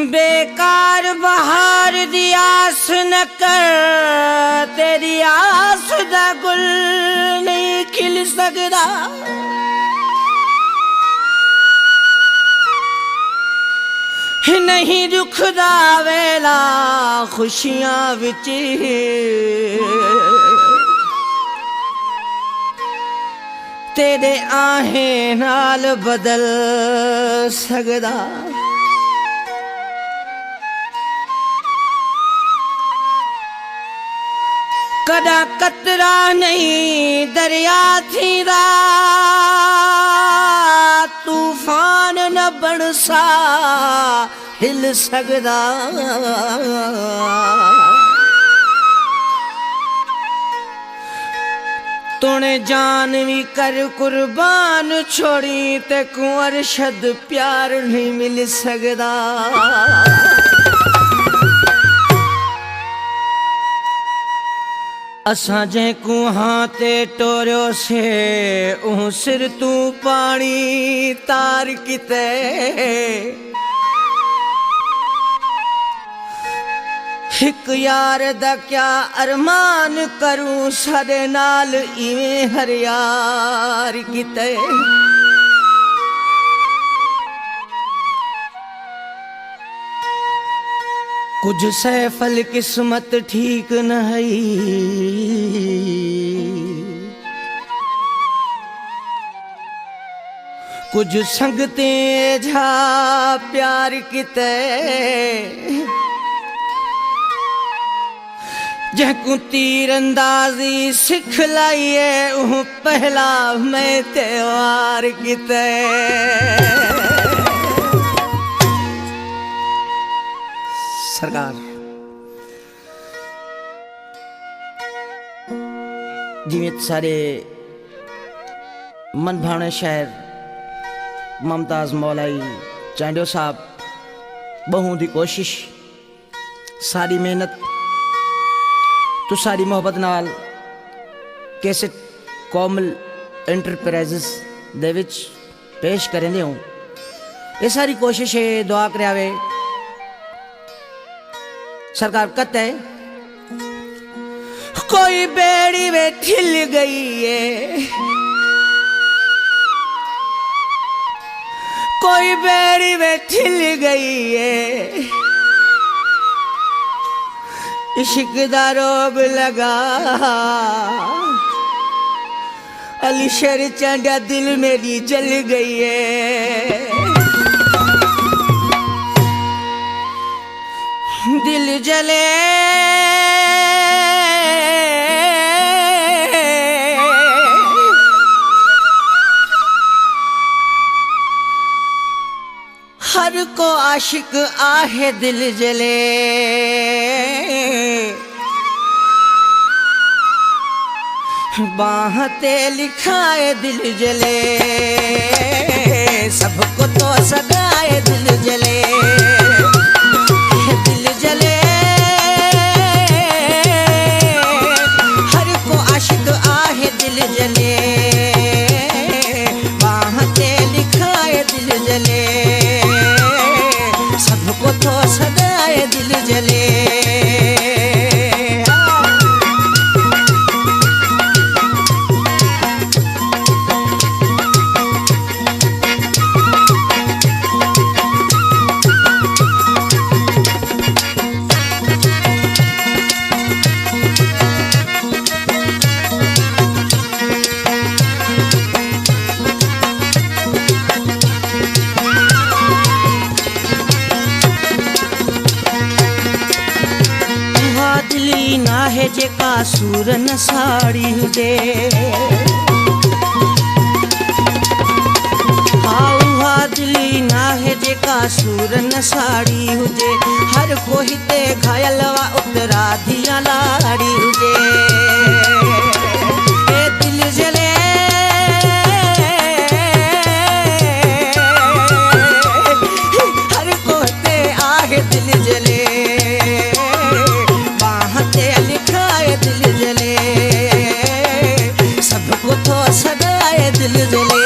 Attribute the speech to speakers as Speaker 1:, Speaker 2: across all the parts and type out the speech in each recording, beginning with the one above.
Speaker 1: बेकार बहार दी आस न कर, तेरी आस दा गुल नहीं खिल सकदा। नहीं दुखदा वेला खुशियां विच, तेरे आहे नाल बदल सकदा। कदा कतरा नहीं दरिया थींदा, तूफान न बरसा हिल सकदा। तूने जान भी कर कुर्बान छोड़ी, ते कुंवर शद प्यार नहीं मिल सकदा। असां जै कुहां ते टोरियो से, ऊं सिर तू पानी तार किते। एक यार दा क्या अरमान करूं, साडे नाल इवें हर यार किते। कुछ सैफल किस्मत ठीक नहीं, कुछ संगते झा प्यार किते। जैकू तीरंदाजी सिखलाइए, ऊ पहला मैं त्योहार किते। सरकार जिवें सारे मन भाने शायर मुमताज मौलाई चांडियो साहब, बहु दी कोशिश, सारी मेहनत तो सारी मोहब्बत नाल कैसेट कोमल एंटरप्राइजेस दे विच पेश करेंदे हूँ। ये सारी कोशिश है दुआ करावे। सरकार कहता है कोई बेड़ी वे ठिल गई है, कोई बेड़ी वे ठिल गई है। इश्क दा रोग लगा अलीशर चांडा, दिल मेरी जल गई है। दिल जले हर को आशिक आहे दिल जले। बाहते लिखाए दिल जले, सबको तो सगाए दिल जले। दिल जले हर को आशिक आहे दिल जले। बाहते लिखाए दिल जले, सबको तो सगाए दिल जले। ना है जेका सूर न साड़ी हुजे, हा दिली ना है जेका सूर न साड़ी हुजे। हर कोई ते घायल वा उतरा दिया लाड़ी हुजे। ए दिल जले हर कोई ते आहे दिल जले। दिल जले सबको तो सगाए दिल जले।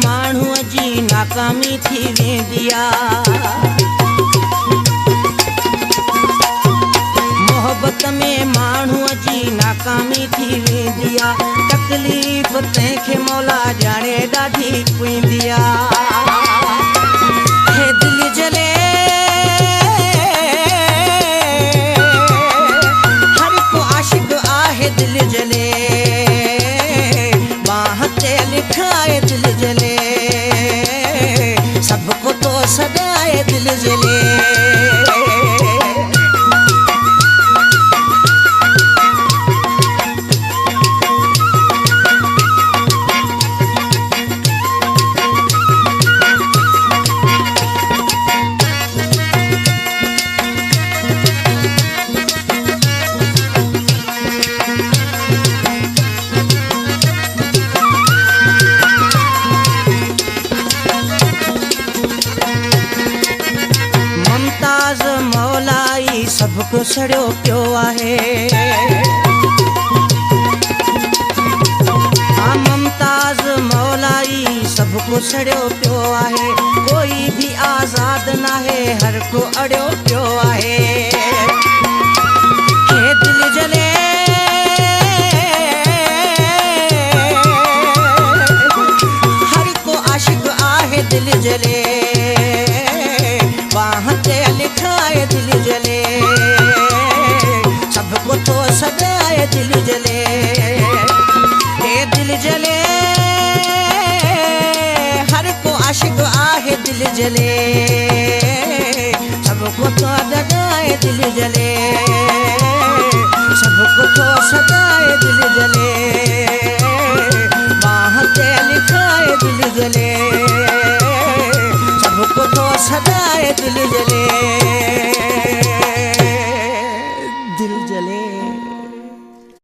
Speaker 1: माण्हूअ जी नाकामी थी वेंदी आहे। मोहब्बत में माण्हूअ जी नाकामी थी वेंदी आहे। तकलीफ़ तंहिंखे मौला ॼाणे ॾाढी पवंदी आहे। हे दिलि जले हर को आशिक़ आहे दिलि जले बाह ते लिखाए दिलि जले सभ को तो सदाए दिलि जले। मुमताज़ मौलाई सबको छड़ियो पियो आहे। हाँ मुमताज़ मौलाई सबको छड़ियो पियो आहे। कोई भी आज़ाद नाहे हर को अड़ियो पियो आहे। हे दिलि जले हर को आशिक़ आहे दिलि जले बाह ते लिखाए दिलि जले सभ को तो सदाए दिलि जले। हे दिलि जले हर को आशिक़ आहे दिलि जले सभ को तो सदाए दिलि जले सभ को तो सदाए दिलि जले बाह ते लिखाए दिलि जले सभ को तो सदाए दिलि जले दिलि जले।